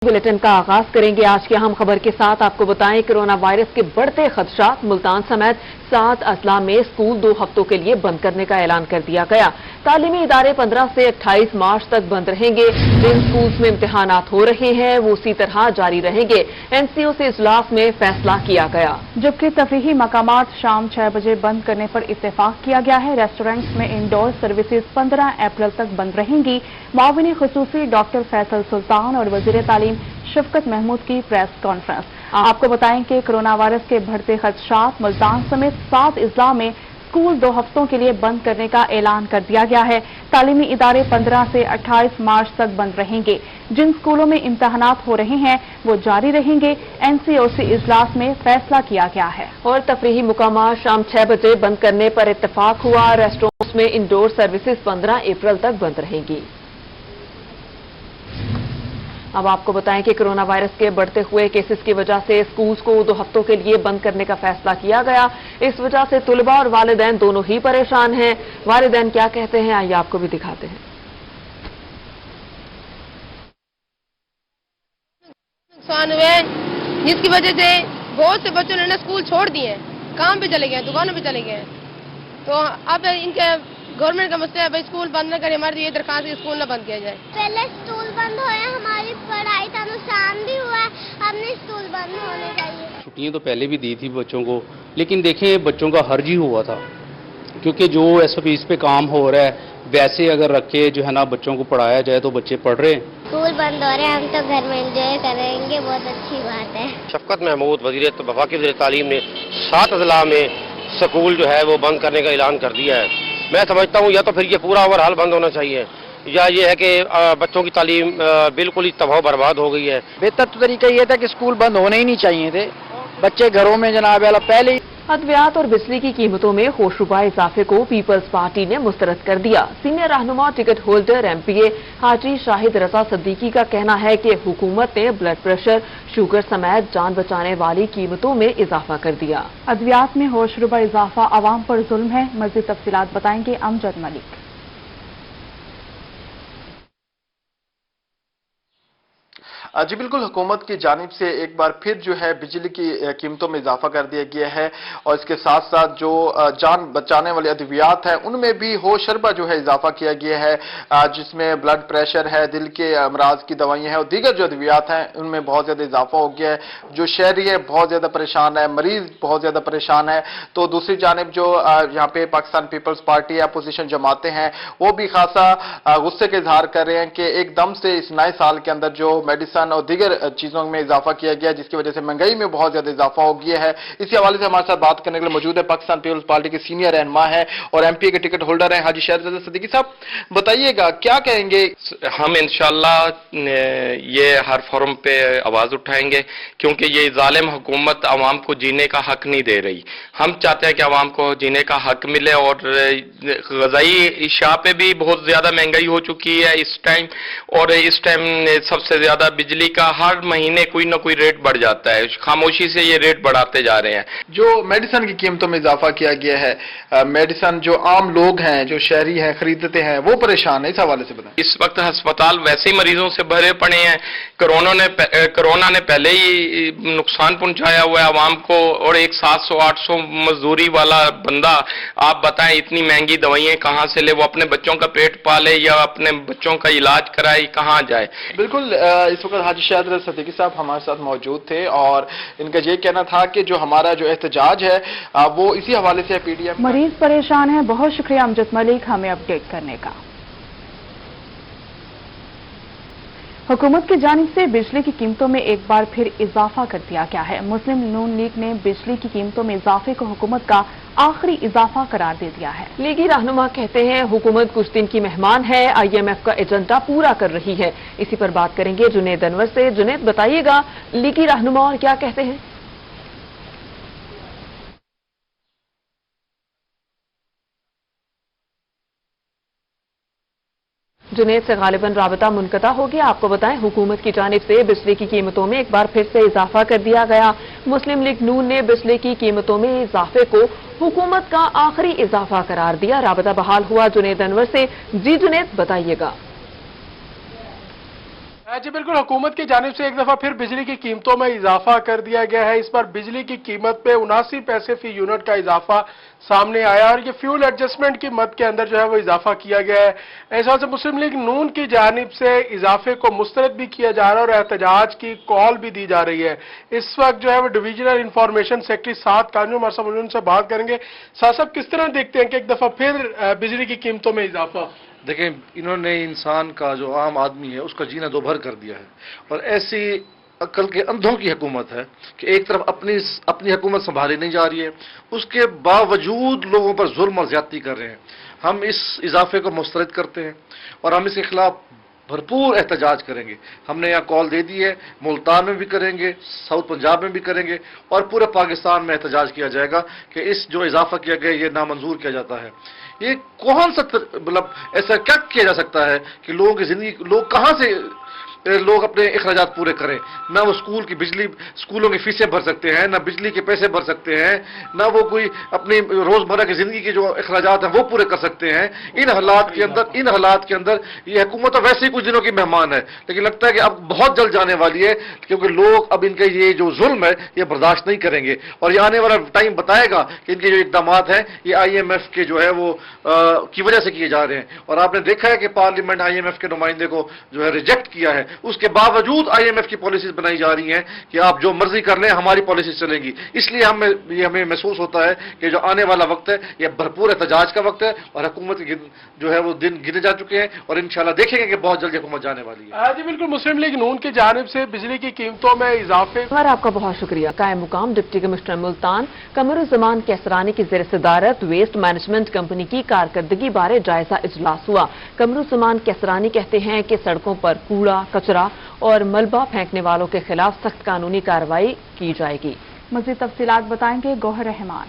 Bulletin का आगाज करेंगे आज की अहम खबर के साथ। आपको बताएं, कोरोना वायरस के बढ़ते खदशात, मुल्तान समेत 7 अजला में स्कूल 2 हफ्तों के लिए बंद करने का ऐलान कर दिया गया। तालीमी इदारे 15 से 28 मार्च तक बंद रहेंगे। जिन स्कूल्स में इम्तिहानात हो रहे हैं वो उसी तरह जारी रहेंगे। एनसीओ से इजलास में फैसला किया गया, जबकि तफरीही मकामात शाम 6 बजे बंद करने पर इत्तेफाक किया गया है। रेस्टोरेंट्स में इंडोर सर्विसेज 15 अप्रैल तक बंद रहेंगी। माविन खुसूसी डॉक्टर फैसल सुल्तान और वजीर तालीम शफकत महमूद की प्रेस कॉन्फ्रेंस। आपको बताएं कि कोरोना वायरस के बढ़ते खदशात, मुल्तान समेत 7 अजला में स्कूल 2 हफ्तों के लिए बंद करने का ऐलान कर दिया गया है। तालीमी इदारे 15 से 28 मार्च तक बंद रहेंगे। जिन स्कूलों में इम्तिहानात हो रहे हैं वो जारी रहेंगे। एनसीओ से इजलास में फैसला किया गया है। और तफरीही मुकामात शाम 6 बजे बंद करने पर इत्तेफाक हुआ। रेस्टोरेंट्स में इंडोर सर्विसेज 15 अप्रैल तक बंद रहेंगी। अब आपको बताएं कि कोरोना वायरस के बढ़ते हुए केसेस की वजह से स्कूल्स को 2 हफ्तों के लिए बंद करने का फैसला किया गया। इस वजह से तुलबा और वालिदैन दोनों ही परेशान हैं। वालिदैन क्या कहते हैं, आइए आपको भी दिखाते हैं। नुकसान हुए जिसकी वजह से बहुत से बच्चों ने स्कूल छोड़ दिए, काम पे चले गए, दुकानों पे चले गए। तो अब इनके गवर्नमेंट का मसला है, भाई स्कूल बंद न करें। हमारी ये दरखास्त है स्कूल न बंद किया जाए। पहले स्कूल बंद हुए, हमारी पढ़ाई का नुकसान भी हुआ है, अब नहीं स्कूल बंद होने चाहिए। छुट्टियां तो पहले भी दी थी बच्चों को, लेकिन देखें बच्चों का हर्ज ही हुआ था, क्योंकि जो एसओपीज पे काम हो रहा है वैसे अगर रख के जो है ना बच्चों को पढ़ाया जाए तो बच्चे पढ़ रहे हैं। स्कूल बंद हो रहे हैं, हम तो घर में एंजॉय करेंगे, बहुत अच्छी बात है। शफकत महमूद वफाकी वज़ीर तालीम ने 7 अजला में स्कूल जो है वो बंद करने का ऐलान कर दिया है। मैं समझता हूँ या तो फिर ये पूरा ओवरहाल बंद होना चाहिए, या ये है कि बच्चों की तालीम बिल्कुल ही तबाह बर्बाद हो गई है। बेहतर तो तरीका ये था कि स्कूल बंद होने ही नहीं चाहिए थे, बच्चे घरों में जनाब वाला पहले ही। अद्वियात और बिजली की कीमतों में होशरुबा इजाफे को पीपल्स पार्टी ने मुस्तरद कर दिया। सीनियर रहनुमा टिकट होल्डर एमपीए हाजी शाहिद रजा सिद्दीकी का कहना है कि हुकूमत ने ब्लड प्रेशर, शुगर समेत जान बचाने वाली कीमतों में इजाफा कर दिया। अद्वियात में होशरुबा इजाफा आवाम पर जुल्म है। मज़ीद तफसीलात बताएंगे अमजद मलिक। जी बिल्कुल, हुकूमत की जानिब से एक बार फिर जो है बिजली की कीमतों में इजाफा कर दिया गया है और इसके साथ साथ जो जान बचाने वाले अद्वियात हैं उनमें भी होशरुबा जो है इजाफा किया गया है, जिसमें ब्लड प्रेशर है, दिल के अमराज की दवाइयां हैं और दीगर जो अद्वियात हैं उनमें बहुत ज्यादा इजाफा हो गया है। जो शहरी है बहुत ज्यादा परेशान है, मरीज बहुत ज्यादा परेशान है। तो दूसरी जानिब जो यहाँ पे पाकिस्तान पीपल्स पार्टी है, अपोजिशन जमातें हैं, वो भी खासा गुस्से का इजहार कर रहे हैं कि एकदम से इस नए साल के अंदर जो मेडिसिन और दीगर चीजों में इजाफा किया गया, जिसकी वजह से महंगाई में बहुत ज्यादा इजाफा हो गया है। इसी हवाले से हमारे साथ बात करने के लिए मौजूद है पाकिस्तान पीपल्स पार्टी के सीनियर रहनुमा है और एमपी के टिकट होल्डर हैं हाजी शाहिद रजा सिद्दीकी साहब। बताइएगा क्या कहेंगे। हम इंशाल्लाह ये हर फोरम पे आवाज उठाएंगे, क्योंकि ये जालिम हुकूमत आवाम को जीने का हक नहीं दे रही। हम चाहते हैं कि आवाम को जीने का हक मिले और ग़िज़ाई अशिया पे भी बहुत ज्यादा महंगाई हो चुकी है इस टाइम, और इस टाइम सबसे ज्यादा बिजली का हर महीने कोई ना कोई रेट बढ़ जाता है। खामोशी से ये रेट बढ़ाते जा रहे हैं। जो मेडिसिन की कीमतों में इजाफा किया गया है, मेडिसिन जो आम लोग हैं, जो शहरी हैं, खरीदते हैं, वो परेशान है, इस हवाले से बताएं। इस वक्त अस्पताल वैसे ही मरीजों से भरे पड़े हैं। कोरोना ने पहले ही नुकसान पहुंचाया हुआ है आवाम को, और एक 700-800 मजदूरी वाला बंदा आप बताएं इतनी महंगी दवाइयां कहां से ले, वो अपने बच्चों का पेट पाले या अपने बच्चों का इलाज कराए, कहां जाए। बिल्कुल, इस वक्त हाजी शाहिद रजा सिद्दीकी साहब हमारे साथ मौजूद थे और इनका ये कहना था कि जो हमारा जो एहतजाज है वो इसी हवाले से पीडीएम मरीज परेशान है। बहुत शुक्रिया अमजद मलिक हमें अपडेट करने का। हुकूमत की जानिब से बिजली की कीमतों में एक बार फिर इजाफा कर दिया गया है। मुस्लिम नून लीग ने बिजली की कीमतों में इजाफे को हुकूमत का आखिरी इजाफा करार दे दिया है। लीगी रहनुमा कहते हैं हुकूमत कुछ दिन की मेहमान है, IMF का एजेंडा पूरा कर रही है। इसी पर बात करेंगे जुनेद अनवर से। जुनेद, बताइएगा लीगी रहनुमा और क्या कहते हैं। जुनेद से गालिबन राबता मुनक़ता हो गया। आपको बताएं, हुकूमत की जानिब से बिजली की कीमतों में एक बार फिर से इजाफा कर दिया गया। मुस्लिम लीग नून ने बिजली की कीमतों में इजाफे को हुकूमत का आखिरी इजाफा करार दिया। राबता बहाल हुआ जुनेद अनवर से। जी जुनेद, बताइएगा। जी बिल्कुल, हुकूमत की जानिब से एक दफा फिर बिजली की कीमतों में इजाफा कर दिया गया है। इस बार बिजली की कीमत पे 79 पैसे फी यूनिट का इजाफा सामने आया और ये फ्यूल एडजस्टमेंट की मद के अंदर जो है वो इजाफा किया गया है। इस वजह से मुस्लिम लीग नून की जानिब से इजाफे को मुस्तरद भी किया जा रहा है और एहतजाज की कॉल भी दी जा रही है। इस वक्त जो है वो डिवीजनल इंफॉर्मेशन सेक्रेटरी साद कानून हमारे साथ उनसे बात करेंगे। साहब, किस तरह देखते हैं कि एक दफा फिर बिजली की कीमतों में इजाफा? देखें, इन्होंने इंसान का जो आम आदमी है उसका जीना दोभर कर दिया है और ऐसी अक्ल के अंधों की हुकूमत है कि एक तरफ अपनी हुकूमत संभाली नहीं जा रही है, उसके बावजूद लोगों पर जुल्म और ज्यादती कर रहे हैं। हम इस इजाफे को मुस्तरद करते हैं और हम इसके खिलाफ भरपूर एहतजाज करेंगे। हमने यहाँ कॉल दे दी है, मुल्तान में भी करेंगे, साउथ पंजाब में भी करेंगे और पूरे पाकिस्तान में एहतजाज किया जाएगा कि इस जो इजाफा किया गया ये नामंजूर किया जाता है। ये कौन सा मतलब ऐसा क्या किया जा सकता है कि लोगों की जिंदगी, लोग कहाँ से लोग अपने अखराजात पूरे करें? ना वो स्कूलों की फीसें भर सकते हैं, ना बिजली के पैसे भर सकते हैं, ना वो कोई अपनी रोजमर्रा की जिंदगी के जो अखराजात हैं वो पूरे कर सकते हैं। इन हालात के अंदर ये हुकूमत तो वैसे ही कुछ दिनों की मेहमान है, लेकिन लगता है कि अब बहुत जल्द जाने वाली है, क्योंकि लोग अब इनके ये जो जुल्म है ये बर्दाश्त नहीं करेंगे और ये आने वाला टाइम बताएगा कि इनके जो इकदामात हैं ये IMF के जो है वो की वजह से किए जा रहे हैं। और आपने देखा है कि पार्लियामेंट IMF के नुमाइंदे को जो है रिजेक्ट किया है, उसके बावजूद IMF की पॉलिसीज बनाई जा रही हैं कि आप जो मर्जी कर लें, हमारी पॉलिसीज चलेंगी। इसलिए हमें महसूस होता है कि जो आने वाला वक्त है ये भरपूर एहतजाज का वक्त है और हुकूमत के जो है वो दिन गिने जा चुके हैं और इंशाल्लाह देखेंगे कि बहुत जल्दी हुकूमत जाने वाली है। जी बिल्कुल, मुस्लिम लीग नून की जानिब से बिजली की कीमतों में इजाफे। आपका बहुत शुक्रिया। कायम मुकाम डिप्टी कमिश्नर मुल्तान कमरुज़्ज़मान कैसरानी की ज़ेर सदारत वेस्ट मैनेजमेंट कंपनी की कारकर्दगी बारे जायजा इजलास हुआ। कमरुज़्ज़मान कैसरानी कहते हैं कि सड़कों पर कूड़ा, कचरा और मलबा फेंकने वालों के खिलाफ सख्त कानूनी कार्रवाई की जाएगी। मज़ीद तफसीलात बताएंगे गौहर रहमान।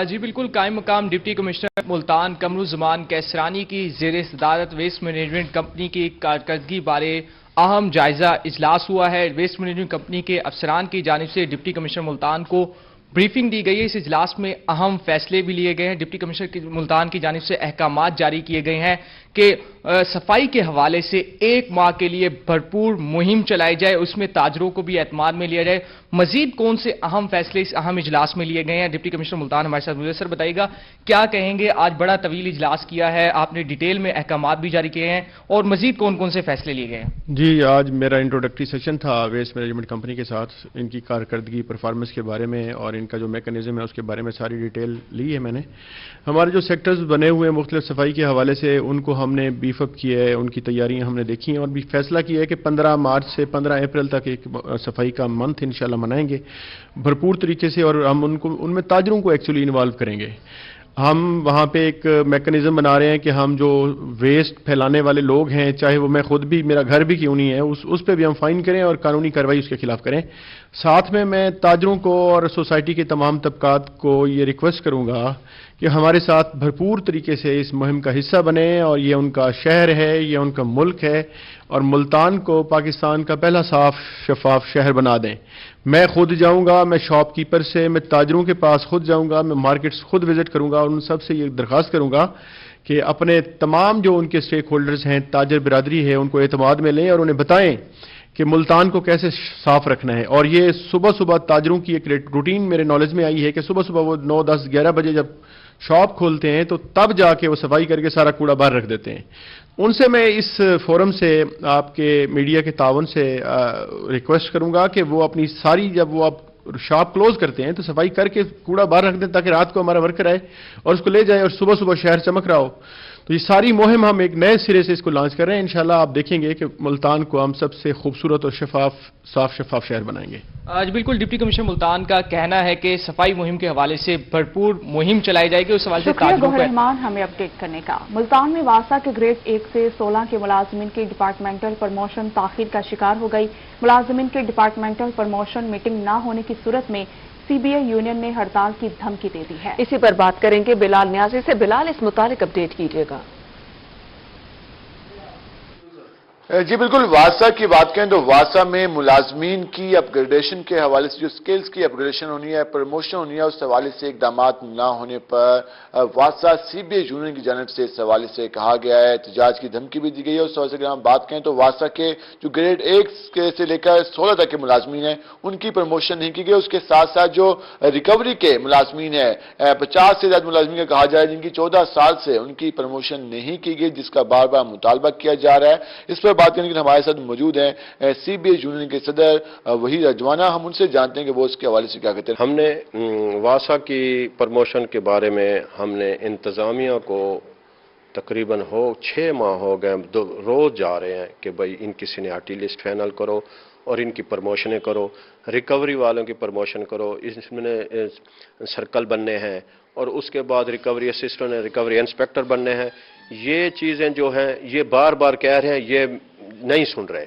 जी बिल्कुल, कायम मकाम डिप्टी कमिश्नर मुल्तान कमरुज़्ज़मान कैसरानी की ज़ेर सदारत वेस्ट मैनेजमेंट कंपनी की कारकर्दगी बारे अहम जायजा इजलास हुआ है। वेस्ट मैनेजमेंट कंपनी के अफसरान की जानिब से डिप्टी कमिश्नर मुल्तान को ब्रीफिंग दी गई है। इस इजलास में अहम फैसले भी लिए गए हैं। डिप्टी कमिश्नर मुल्तान की जानिब से अहकामात जारी किए गए हैं कि सफाई के हवाले से 1 माह के लिए भरपूर मुहिम चलाई जाए, उसमें ताजरों को भी एतमाद में लिया जाए। मजीद कौन से अहम फैसले इस अहम इजलास में लिए गए हैं, डिप्टी कमिश्नर मुल्तान हमारे साथ मौजूद। सर बताइएगा क्या कहेंगे, आज बड़ा तवील इजलास किया है आपने, डिटेल में अहकामात भी जारी किए हैं और मजीद कौन कौन से फैसले लिए गए हैं? जी, आज मेरा इंट्रोडक्टरी सेशन था वेस्ट मैनेजमेंट कंपनी के साथ, इनकी कारकर्दगी परफॉर्मेंस के बारे में और इनका जो मैकेनिज्म है उसके बारे में सारी डिटेल ली है मैंने। हमारे जो सेक्टर्स बने हुए हैं मुख्तलिफ सफाई के हवाले से उनको हमने बीफअप किया है, उनकी तैयारियां हमने देखी हैं और भी फैसला किया है कि 15 मार्च से 15 अप्रैल तक एक सफाई का मंथ इंशाल्लाह मनाएंगे भरपूर तरीके से और हम उनमें ताजरों को एक्चुअली इन्वॉल्व करेंगे। हम वहाँ पे एक मैकेनिज्म बना रहे हैं कि हम जो वेस्ट फैलाने वाले लोग हैं, चाहे वो मैं खुद भी, मेरा घर भी क्यों नहीं है, उस पे भी हम फाइन करें और कानूनी कार्रवाई उसके खिलाफ करें। साथ में मैं ताजरों को और सोसाइटी के तमाम तबकात को ये रिक्वेस्ट करूँगा कि हमारे साथ भरपूर तरीके से इस मुहिम का हिस्सा बने और ये उनका शहर है, ये उनका मुल्क है और मुल्तान को पाकिस्तान का पहला साफ शफाफ शहर बना दें। मैं खुद जाऊंगा, मैं शॉपकीपर से, मैं ताजरों के पास खुद जाऊंगा, मैं मार्केट्स खुद विजिट करूंगा और उन सब से ये दरख्वास्त करूंगा कि अपने तमाम जो उनके स्टेक होल्डर्स हैं, ताजर बिरादरी है, उनको एतमाद में लें और उन्हें बताएं कि मुल्तान को कैसे साफ रखना है। और ये सुबह सुबह ताजरों की एक रूटीन मेरे नॉलेज में आई है कि सुबह सुबह वो 9, 10, 11 बजे जब शॉप खोलते हैं तो तब जाके वो सफाई करके सारा कूड़ा बाहर रख देते हैं। उनसे मैं इस फोरम से आपके मीडिया के तावन से रिक्वेस्ट करूंगा कि वो अपनी सारी, जब वो आप शॉप क्लोज करते हैं तो सफाई करके कूड़ा बाहर रख दें ताकि रात को हमारा वर्कर आए और उसको ले जाए और सुबह सुबह शहर चमक रहा हो। तो ये सारी मुहिम हम एक नए सिरे से इसको लॉन्च कर रहे हैं। इंशाल्लाह आप देखेंगे कि मुल्तान को हम सबसे खूबसूरत और साफ शफाफ शहर बनाएंगे। आज बिल्कुल डिप्टी कमिश्नर मुल्तान का कहना है कि सफाई मुहिम के हवाले से भरपूर मुहिम चलाई जाएगी। उस हवाले से गौहर रहमान हमें अपडेट करने का। मुल्तान में वासा के ग्रेड 1 से 16 के मुलाजमीन की डिपार्टमेंटल प्रमोशन ताखीर का शिकार हो गई। मुलाजमीन की डिपार्टमेंटल प्रमोशन मीटिंग न होने की सूरत में CBI यूनियन ने हड़ताल की धमकी दे दी है। इसी पर बात करेंगे बिलाल न्याजी से। बिलाल, इस मुतालिक अपडेट कीजिएगा। جی بالکل، واسا کی بات کریں تو واسا میں ملازمین کی اپ گریڈیشن کے حوالے سے جو سکلز کی اپ گریڈیشن ہونی ہے، پروموشن ہونی ہے، اس حوالے سے اقدامات نہ ہونے پر واسا سی بی اے یونین کی جانب سے اس حوالے سے کہا گیا ہے، احتجاج کی دھمکی بھی دی گئی ہے۔ اس حوالے سے اگر ہم بات کریں تو واسا کے جو گریڈ 1 سے لے کر 16 تک کے ملازمین ہیں ان کی پروموشن نہیں کی گئی۔ اس کے ساتھ ساتھ جو ریکوری کے ملازمین ہیں 50 سے زیادہ ملازمین کا کہا جا رہا ہے جن کی 14 سال سے ان کی پروموشن نہیں کی گئی، جس کا بار بار مطالبہ کیا جا رہا ہے۔ اس پر بات کرنے کے لیے ہمارے ساتھ موجود ہیں سی بی اے یونین کے صدر وحید رجوانہ، ہم ان سے جانتے ہیں کہ وہ اس کے حوالے سے کیا کہتے ہیں۔ ہم نے واسا کی پروموشن کے بارے میں ہم نے انتظامیہ کو تقریباً 6 ماہ ہو گئے روز جا رہے ہیں کہ بھائی ان کی سینیارٹی لسٹ فائنل کرو اور ان کی پروموشنیں کرو، ریکوری والوں کی پروموشن کرو، اس میں سرکل بننے ہیں اور اس کے بعد ریکوری اسسٹنٹ ریکوری انسپیکٹر بننے ہیں۔ یہ چیزیں جو ہیں یہ بار بار کہہ رہے ہیں، یہ نہیں سن رہے،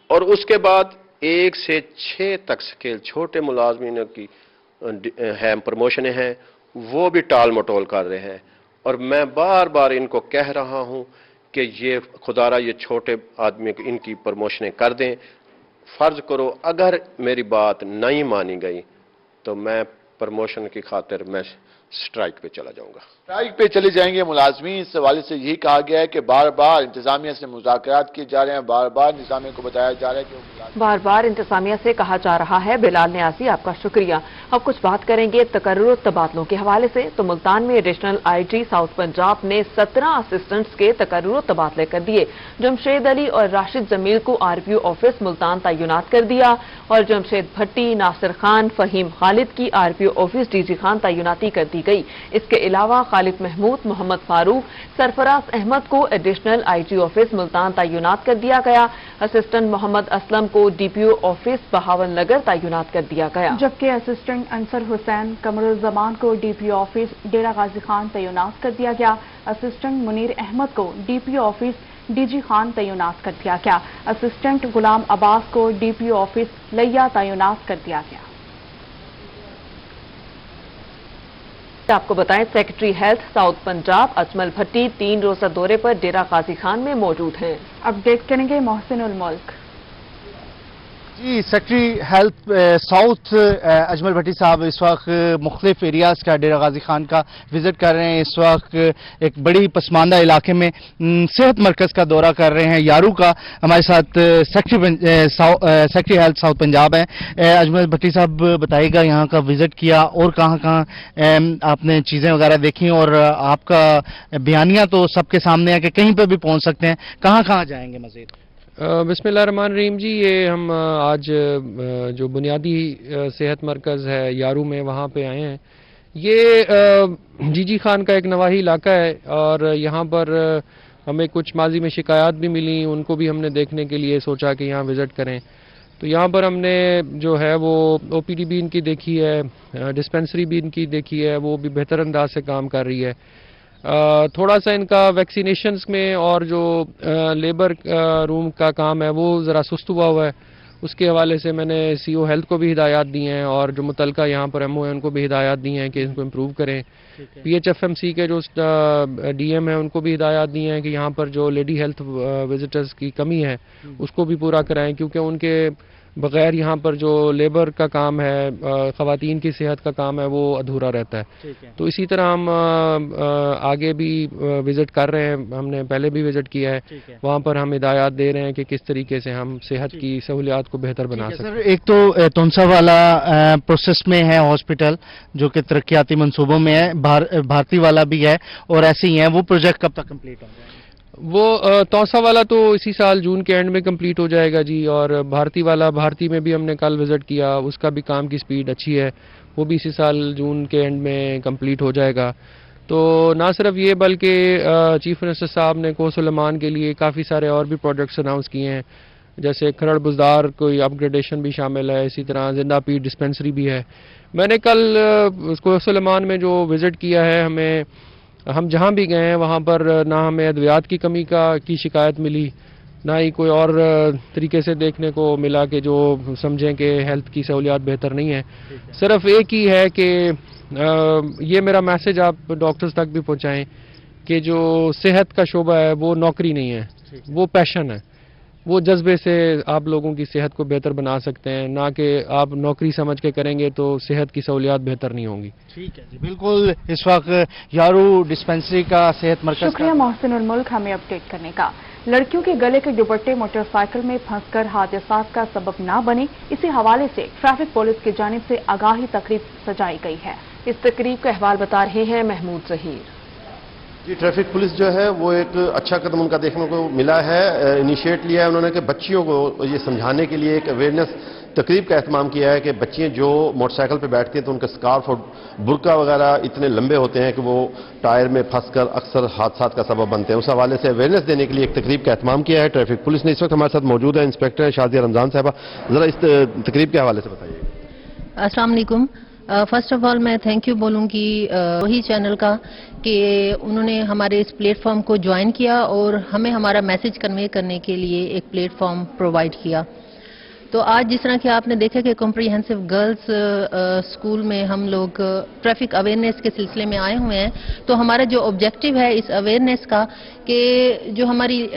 اور اس کے بعد 1 سے 6 تک سکیل چھوٹے ملازمین کی پروموشنیں ہیں وہ بھی ٹال مٹول کر رہے ہیں، اور میں بار بار ان کو کہہ رہا ہوں کہ یہ خدا را یہ چھوٹے آدمی ان کی پروموشنیں کر دیں۔ فرض کرو اگر میری بات نہیں مانی گئی تو میں پروموشن کی خاطر میں سٹرائک پہ چلا جاؤں گا۔ سٹرائک پہ چلے جائیں گے ملازمین۔ اس حوالے سے یہی کہا گیا ہے کہ بار بار انتظامیہ سے مذاکرات کیے جا رہے ہیں، بار بار انتظامیہ کو بتایا جا رہا ہے کہ بار بار انتظامیہ سے کہا جا رہا ہے۔ بلال نیازی، آپ کا شکریہ۔ اب کچھ بات کریں گے تقرر و تبادلوں کے حوالے سے تو ملتان میں additional I G South Punjab نے 17 اسسٹنٹس کے تقرر و تبادلے کر دیے۔ جمشید علی اور راشد جمیل کو are P O office Multan تعینات کر دیا اور جمشید بھٹی، ناصر خان، فہیم خالد کی R P O office D G Khan تعیناتی کر دی گئی۔ اس کے علاوہ خالد محمود، محمد فاروق، سرفراز احمد کو additional I G office Multan تعینات کر دیا گیا۔ اسسٹنٹ محمد اسلم کو D P O office Bahawalnagar تعینات کر دیا گیا، جبکہ اسسٹنٹ انصر حسین قمرالزمان کو D P O office Dera Ghazi Khan تعینات کر دیا گیا۔ اسسٹنٹ منیر احمد کو D P O office D G Khan تعینات کر دیا گیا۔ اسسٹنٹ غلام عباس کو ڈی پی او آفس لیا تعینات کر دیا گیا۔ آپ کو بتائیں secretary health south Punjab Ajmal Bhatti 3 روزہ دورے پر ڈیرہ غازی خان میں موجود ہیں۔ اپڈیٹ کریں گے محسن الملک۔ جی، سیکرٹری ہیلتھ ساؤتھ اجمل بھٹی صاحب اس وقت مختلف ایریاز کا ڈیرہ غازی خان کا وزٹ کر رہے ہیں۔ اس وقت ایک بڑی پسماندہ علاقے میں صحت مرکز کا دورہ کر رہے ہیں، یارو کا۔ ہمارے ساتھ سیکرٹری ہیلتھ ساؤتھ پنجاب ہیں۔ اجمل بھٹی صاحب بتائیے گا یہاں کا وزٹ کیا اور کہاں کہاں آپ نے چیزیں وغیرہ دیکھی، اور آپ کا بیانیہ تو سب کے سامنے ہے کہ کہیں پہ بھی پہنچ سکتے ہیں، کہاں کہاں جائیں گے مزید؟ بسم اللہ الرحمن الرحیم جی، یہ ہم آج جو بنیادی صحت مرکز ہے یارو میں وہاں پہ آئے ہیں۔ یہ جی جی خان کا ایک نواحی علاقہ ہے اور یہاں پر ہمیں کچھ ماضی میں شکایات بھی ملی، ان کو بھی ہم نے دیکھنے کے لیے سوچا کہ یہاں وزٹ کریں۔ تو یہاں پر ہم نے جو ہے وہ او پی ڈی بھی ان کی دیکھی ہے، ڈسپینسری بھی ان کی دیکھی ہے، وہ بھی بہتر انداز سے کام کر رہی ہے۔ تھوڑا سا ان کا ویکسینیشنز میں اور جو لیبر روم کا کام ہے وہ ذرا سست ہوا ہے، اس کے حوالے سے میں نے سی او ہیلتھ کو بھی ہدایات دی ہیں اور جو متعلقہ یہاں پر ایم او ہے ان کو بھی ہدایات دی ہیں کہ ان کو امپروو کریں۔ P H F M C کے جو ڈی ایم ہیں ان کو بھی ہدایات دی ہیں کہ یہاں پر جو لیڈی ہیلتھ وزٹرز کی کمی ہے اس کو بھی پورا کرائیں، کیونکہ ان کے بغیر یہاں پر جو لیبر کا کام ہے، خواتین کی صحت کا کام ہے، وہ ادھورا رہتا ہے۔ تو اسی طرح ہم آگے بھی وزٹ کر رہے ہیں، ہم نے پہلے بھی وزٹ کیا ہے، وہاں پر ہم ہدایات دے رہے ہیں کہ کس طریقے سے ہم صحت کی سہولیات کو بہتر بنا سکتے ہیں۔ ایک تو تونسا والا پروسیس میں ہے ہاسپٹل جو کہ ترقیاتی منصوبوں میں ہے، بھارتی والا بھی ہے اور ایسے ہی ہیں، وہ پروجیکٹ کب تک کمپلیٹ ہو جائے گا؟ وہ توسا والا تو اسی سال جون کے اینڈ میں کمپلیٹ ہو جائے گا جی، اور بھارتی میں بھی ہم نے کل وزٹ کیا، اس کا بھی کام کی سپیڈ اچھی ہے، وہ بھی اسی سال جون کے اینڈ میں کمپلیٹ ہو جائے گا۔ تو نہ صرف یہ بلکہ چیف منسٹر صاحب نے کو سلیمان کے لیے کافی سارے اور بھی پروجیکٹس اناؤنس کیے ہیں، جیسے کھرڑ بزدار کوئی اپ گریڈیشن بھی شامل ہے، اسی طرح زندہ پیٹ ڈسپینسری بھی ہے۔ میں نے کل کو سلیمان میں جو وزٹ کیا ہے، ہم جہاں بھی گئے ہیں وہاں پر نہ ہمیں ادویات کی کمی کی شکایت ملی، نہ ہی کوئی اور طریقے سے دیکھنے کو ملا کہ جو سمجھیں کہ ہیلتھ کی سہولیات بہتر نہیں ہیں۔ صرف ایک ہی ہے کہ یہ میرا میسج آپ ڈاکٹرز تک بھی پہنچائیں کہ جو صحت کا شعبہ ہے وہ نوکری نہیں ہے، وہ پیشن ہے۔ وہ جذبے سے آپ لوگوں کی صحت کو بہتر بنا سکتے ہیں، نہ کہ آپ نوکری سمجھ کے کریں گے تو صحت کی سہولیات بہتر نہیں ہوں گی۔ ٹھیک ہے جی، بالکل اس وقت یارو ڈسپنسری کا صحت مرکز شکریہ محسن الملک ہمیں اپڈیٹ کرنے کا۔ لڑکیوں کے گلے کے دوپٹے موٹر سائیکل میں پھنس کر حادثات کا سبب نہ بنے، اسی حوالے سے ٹریفک پولیس کی جانب سے آگاہی تقریب سجائی گئی ہے۔ اس تقریب کا احوال بتا رہے ہیں محمود ظہیر۔ جی، ٹریفک پولیس جو ہے وہ ایک اچھا قدم ان کا دیکھنے کو ملا ہے، انیشیٹ لیا ہے انہوں نے کہ بچیوں کو یہ سمجھانے کے لیے ایک اویئرنیس تقریب کا اہتمام کیا ہے کہ بچیاں جو موٹر سائیکل پہ بیٹھتی ہیں تو ان کا اسکارف اور برقع وغیرہ اتنے لمبے ہوتے ہیں کہ وہ ٹائر میں پھنس کر اکثر حادثات کا سبب بنتے ہیں۔ اس حوالے سے اویئرنیس دینے کے لیے ایک تقریب کا اہتمام کیا ہے ٹریفک پولیس نے۔ اس وقت ہمارے ساتھ موجود ہے انسپیکٹر شازیہ رمضان صاحبہ، ذرا اس تقریب کے حوالے سے بتائیے۔ السلام علیکم۔ فرسٹ آف آل میں تھینک یو بولوں گی وہی چینل کا کہ انہوں نے ہمارے اس پلیٹ فارم کو جوائن کیا اور ہمیں ہمارا میسج کنوے کرنے کے لیے ایک پلیٹ فارم پرووائڈ کیا۔ تو آج جس طرح کہ آپ نے دیکھا کہ کمپریہنسو گرلز اسکول میں ہم لوگ ٹریفک اویئرنیس کے سلسلے میں آئے ہوئے ہیں، تو ہمارا جو آبجیکٹو ہے اس اویئرنیس کا کہ جو ہماری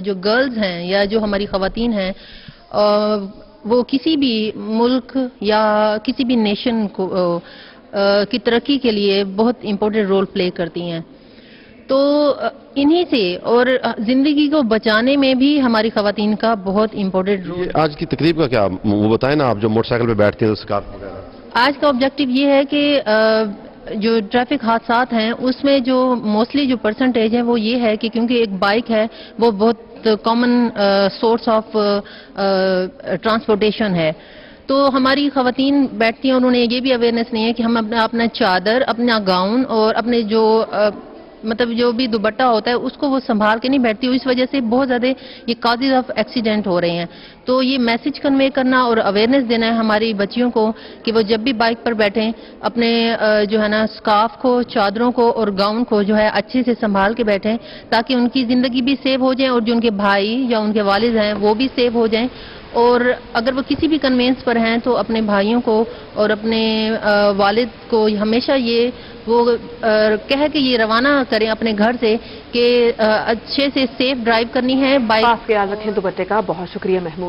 جو گرلز ہیں یا جو ہماری خواتین ہیں وہ کسی بھی ملک یا کسی بھی نیشن کو کی ترقی کے لیے بہت امپورٹنٹ رول پلے کرتی ہیں۔ تو انہی سے اور زندگی کو بچانے میں بھی ہماری خواتین کا بہت امپورٹنٹ رول۔ آج کی تقریب کا کیا وہ بتائیں نا، آپ جو موٹر سائیکل پہ بیٹھتی ہیں اسکارف وغیرہ۔ آج کا آبجیکٹو یہ ہے کہ جو ٹریفک حادثات ہیں اس میں جو موسٹلی جو پرسنٹیج ہے وہ یہ ہے کہ کیونکہ ایک بائک ہے وہ بہت کامن سورس آف ٹرانسپورٹیشن ہے، تو ہماری خواتین بیٹھتی ہیں اور انہیں یہ بھی اویئرنیس نہیں ہے کہ ہم اپنا چادر، اپنا گاؤن اور اپنے جو مطلب جو بھی دوپٹہ ہوتا ہے اس کو وہ سنبھال کے نہیں بیٹھتی، اس وجہ سے بہت زیادہ یہ کازز آف ایکسیڈنٹ ہو رہے ہیں۔ تو یہ میسج کنوے کرنا اور اویئرنیس دینا ہے ہماری بچیوں کو کہ وہ جب بھی بائک پر بیٹھیں اپنے جو ہے نا اسکارف کو، چادروں کو اور گاؤن کو جو ہے اچھے سے سنبھال کے بیٹھیں تاکہ ان کی زندگی بھی سیو ہو جائے اور جو ان کے بھائی یا ان کے والد ہیں وہ بھی سیو ہو جائیں، اور اگر وہ کسی بھی کنوینس پر ہیں تو اپنے بھائیوں کو اور اپنے والد کو ہمیشہ یہ وہ کہہ کے یہ روانہ کریں اپنے گھر سے کہ اچھے سے سیف ڈرائیو کرنی ہے۔ خاص خیال رکھیں دوپٹے کا۔ بہت شکریہ محمود۔